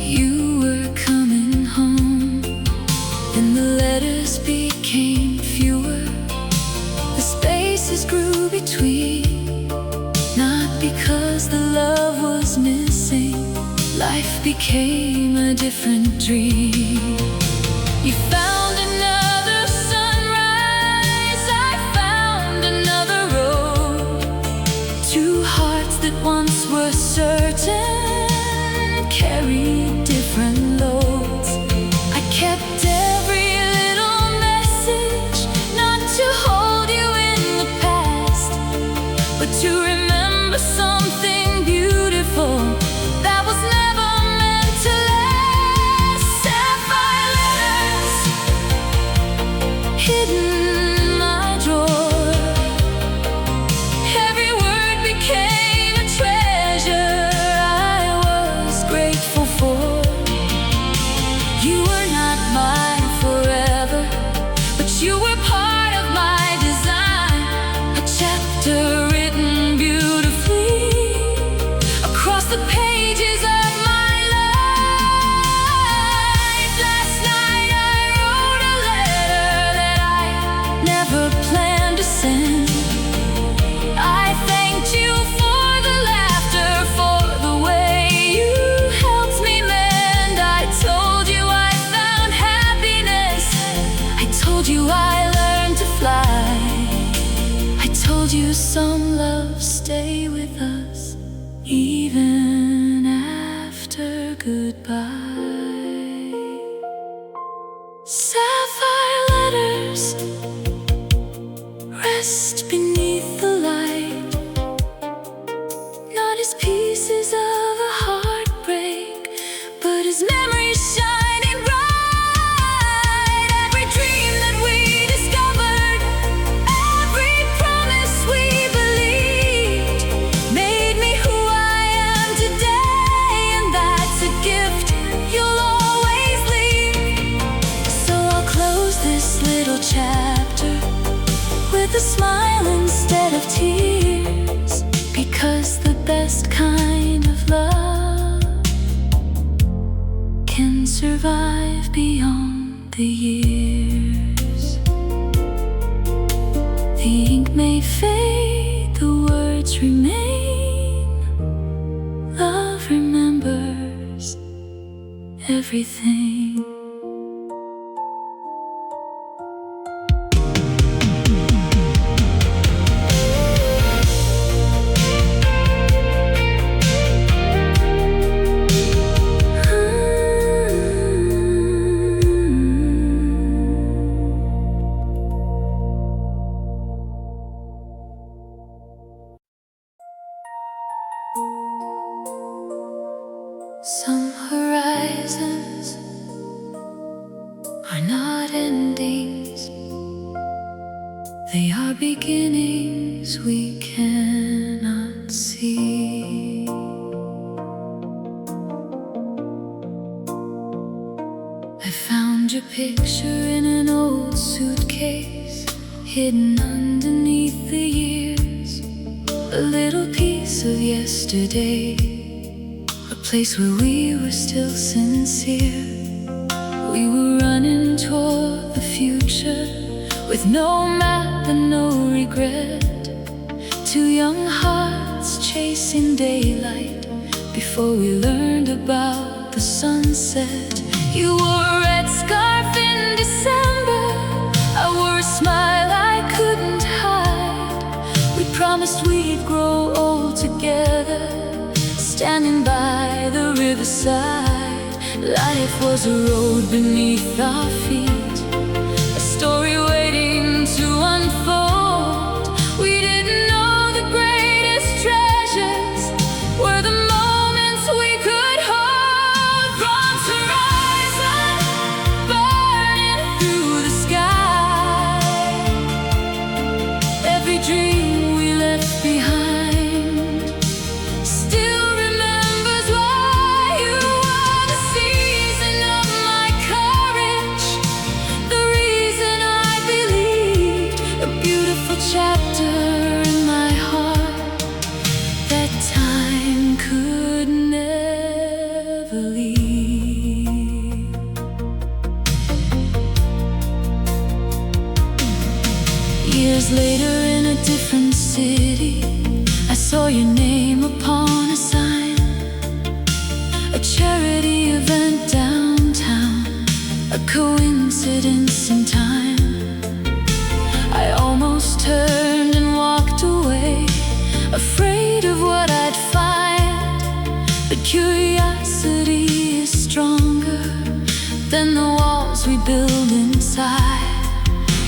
you were coming home. Then the letters became fewer, the spaces grew between. Not because the love was missing, life became a different dream. You found another sunrise, I found another road. Two hearts that once were certain carried different loads. I kept every little message, not to hold you in the past, but to remember something beautiful that was never meant to last. Sapphire letters hidden in my drawer, every word became a treasure I was grateful for. You were not mine forever, but you were part of my design, a chapter written beautifully across the pages of my life. Last night I wrote a letter that I never planned to send. I thanked you for the laughter, for the way you helped me mend. I told you I found happiness, I told you I learned to fly. I told you some love stay with us even after goodbye. Sapphire letters rest beneath the light, not as pieces of a heartbreak, but as memories shining bright. Every dream that we discovered, every promise we believed, made me who I am today, and that's a gift you'll always leave. So I'll close this little chapter with a smile instead of tears, because the best kind of love can survive beyond the years. The ink may fade, the words remain, love remembers, everything. Some horizons are not endings, they are beginnings we cannot see. I found your picture in an old suitcase, hidden underneath the years, a little piece of yesterday, a place where we were still sincere. We were running toward the future with no map and no regret. Two young hearts chasing daylight before we learned about the sunset. You wore a red scarf in December, I wore a smile I couldn't hide. We promised we'd grow old together, standing by the riverside. Life was a road beneath our feet, a story waiting to unfold. We didn't know the greatest treasures were the moments we could hold. Bronze horizon burning through the sky, every dream we left behind still remembers why you were the season of my courage, the reason I believed, a beautiful chapter in my heart that time could never leave. Years later in a different city, I saw your name upon a sign, a charity event downtown, a coincidence in time. I almost turned and walked away, afraid of what I'd find, but curiosity is stronger than the walls we build inside.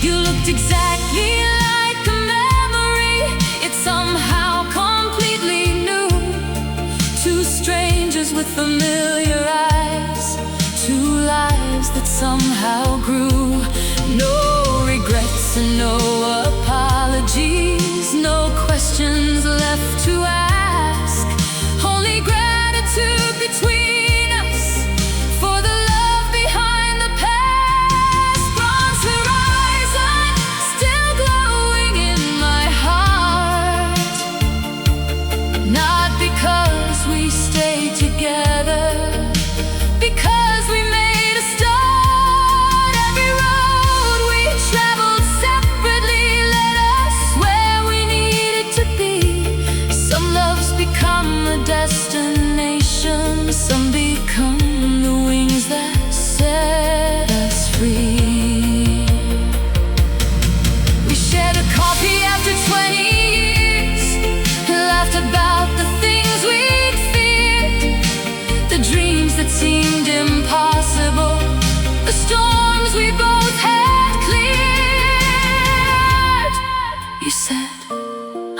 You looked exactly like a memory, it somehow completely new. Two strangers with familiar eyes, two lives that somehow grew. No regrets and no apologies, no questions left to ask, only gratitude between us for the love behind the past. Bronze horizon still glowing in my heart, not because we stayed together, because we made a start. Every road we traveled separately led us where we needed to be. Some loves become a destination, some become the wings that set us free. We shared a coffee after 20 years, laughed about the things we'd feared, the dreams that seemed impossible, the storms we both had cleared. You said,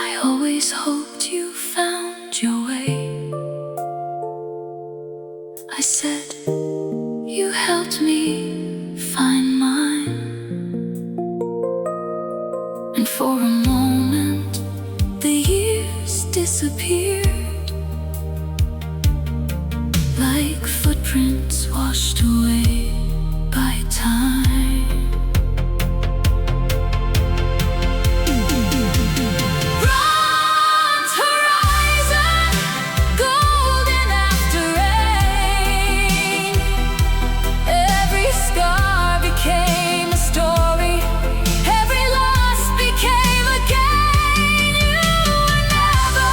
I always hoped you found your way. I said, you helped me find mine. And for a moment, the years disappeared, like footprints washed away by time. Bronze horizon, golden after rain. Every scar became a story, every loss became a gain. You were never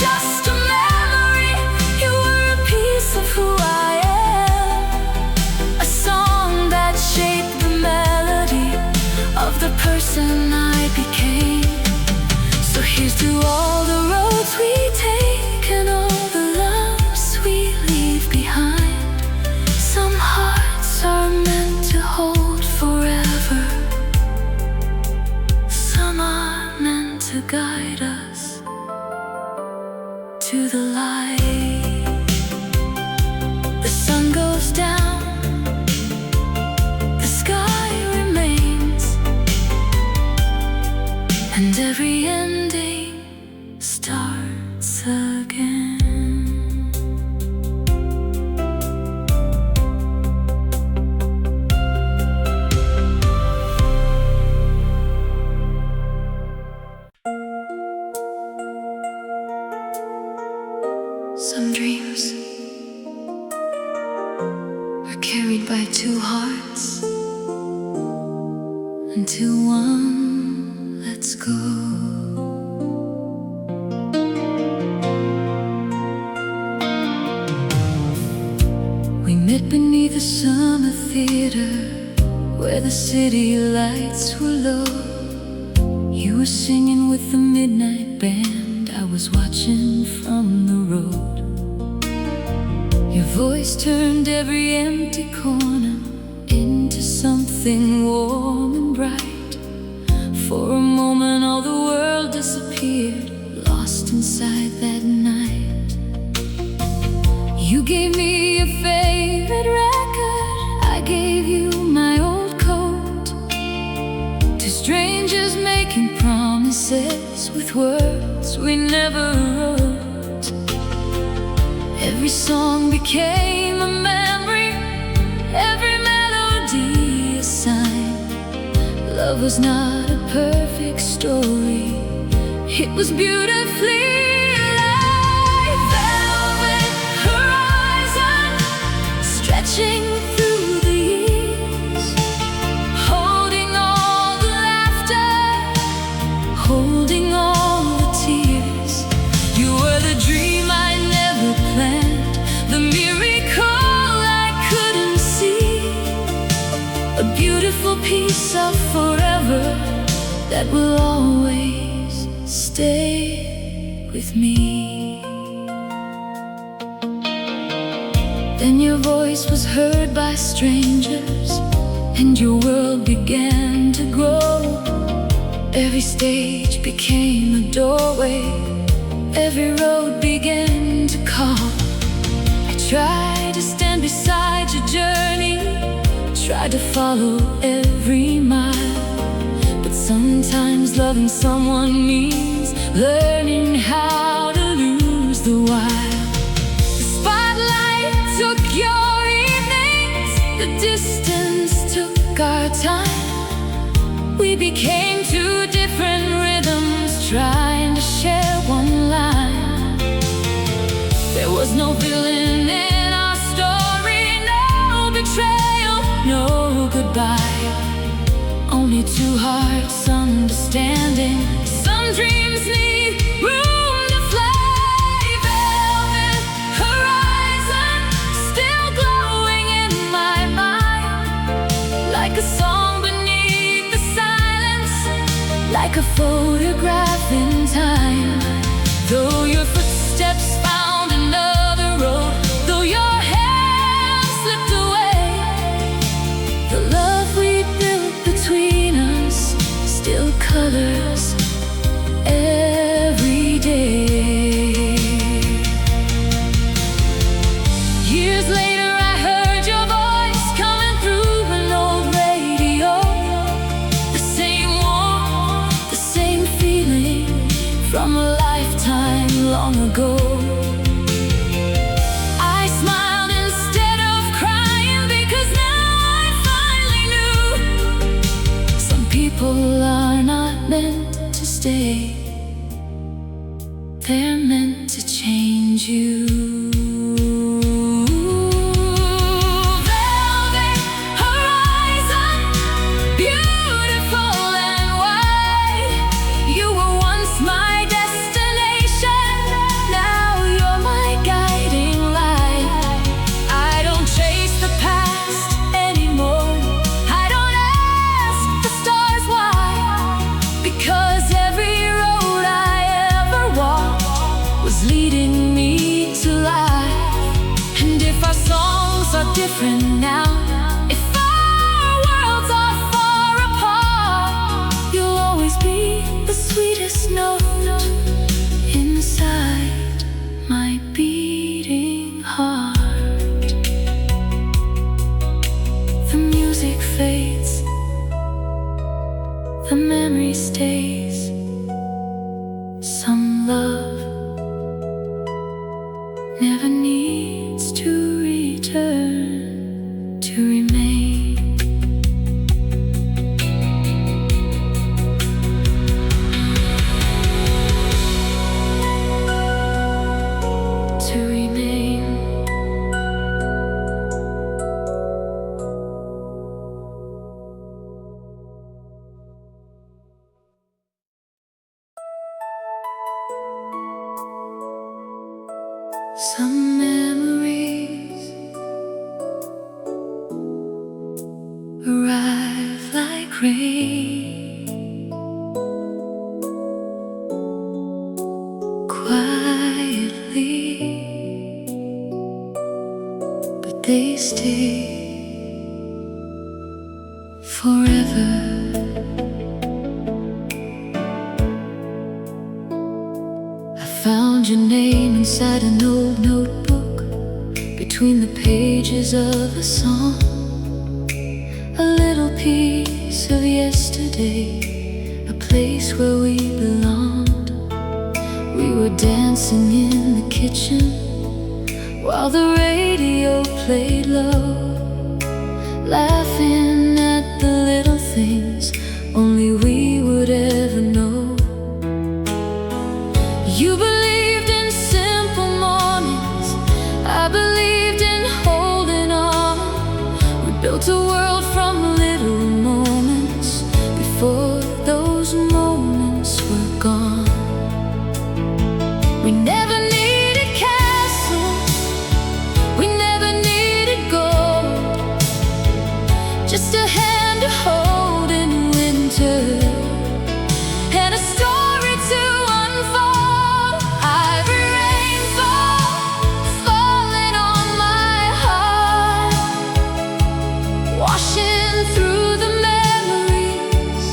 just a memory, you were a piece of who I am. Here's to all the roads we take and all the loves we leave behind. Some hearts are meant to hold forever. Some are meant to guide us to the light. The sun goes down, the sky remains, and every ending starts again. Some dreams are carried by two hearts until one lets go. We met beneath a summer theater where the city lights were low. You were singing with the midnight band, I was watching from the road. Your voice turned every empty corner into something warm and bright. For a moment all the world disappeared, lost inside that night. You gave me a favorite record, I gave you my old coat. Two strangers making promises with words we never wrote. Every song became a memory, every melody a sign. Love was not a perfect story, it was beautifully alive. Velvet horizon stretching through the years, holding all the laughter, holding all the tears. You were the dream I never planned, the miracle I couldn't see, a beautiful piece of forever that will always stay with me. Then your voice was heard by strangers, and your world began to grow. Every stage became a doorway, every road began to call. I tried to stand beside your journey, tried to follow every mile. But sometimes loving someone means learning how to lose the while. The spotlight took your evenings, the distance took our time. We became two different rhythms, trying to share one line. There was no villain in our story, no betrayal, no goodbye. Only two hearts understanding. Some dreams need room to fly. Velvet horizon still glowing in my mind, like a song beneath the silence, like a photograph in time. Though your footsteps found another road, though your hand slipped away, the love we built between us still colors every day. Years later I heard your voice coming through an old radio. The same warmth, the same feeling from a lifetime long different now. If our worlds are far apart, you'll always be the sweetest note inside my beating heart. The music fades, the memory stays. Some love never needs to return to remain. To remain. Some memories arrive like rain, quietly, but they stay forever. Found your name inside an old notebook, between the pages of a song. A little piece of yesterday, a place where we belonged. We were dancing in the kitchen while the radio played low, laughing at the little things only we would ever know. You believed in simple mornings, I believed in holding on. We built a world from little moments before those moments were gone. We never needed castles, we never needed gold, just a hand to hold in winter and a story to unfold. Ivory rainfall falling on my heart, washing through the memories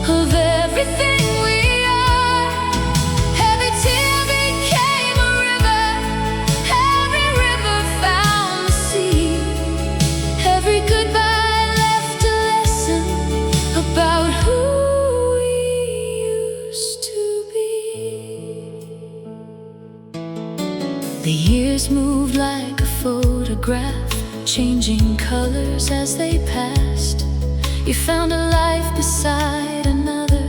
of everything we are. Every tear became a river, every river found the sea. Every goodbye left a lesson about who we used to be. The years moved like a photograph, changing colors as they passed. You found a life beside another,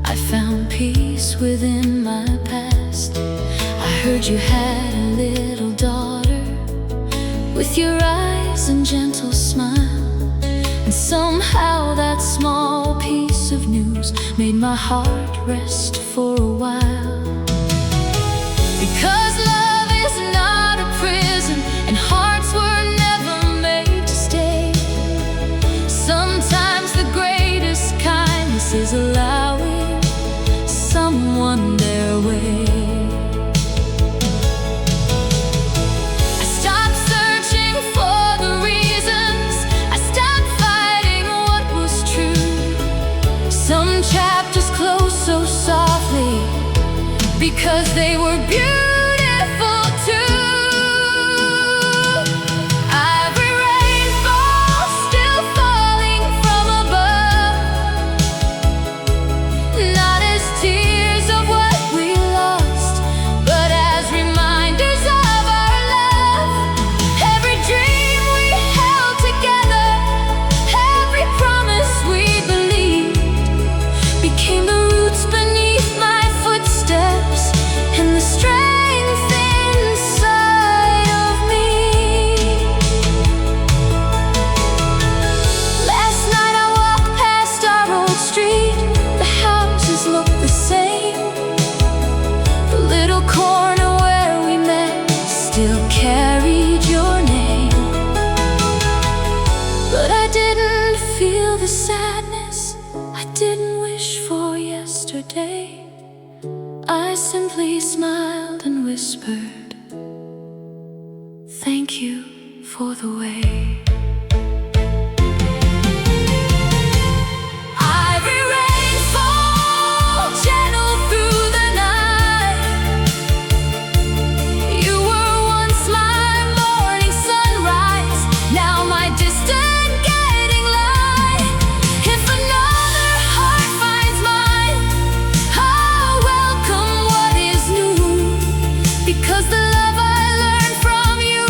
I found peace within my past. I heard you had a little daughter, with your eyes and gentle smile, and somehow that small piece of news made my heart rest for a while. Because love is not a prison, and hearts were never made to stay. Sometimes the greatest kindness is allowing someone their way. I stopped searching for the reasons, I stopped fighting what was true. Some chapters closed so softly because they were beautiful too. Ivory rainfall still falling from above, not as tears of what we lost, but as reminders of our love. Every dream we held together, every promise we believed, became the roots beneath my footsteps and the strength inside of me. Last night I walked past our old street, the houses look the same. The little corner where we met still carried your name. But I didn't feel the sadness, I didn't wish for yesterday. I simply smiled and whispered, thank you for for the way. Ivory rainfall, gentle through the night. You were once my morning sunrise, now my distant guiding light. If another heart finds mine, I'll welcome what is new, because the love I learned from you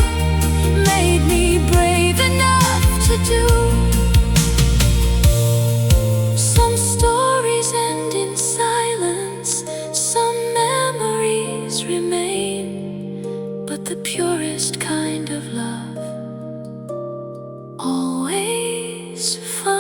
made me brave enough to do. Some stories end in silence, some memories remain, but the purest kind of love always finds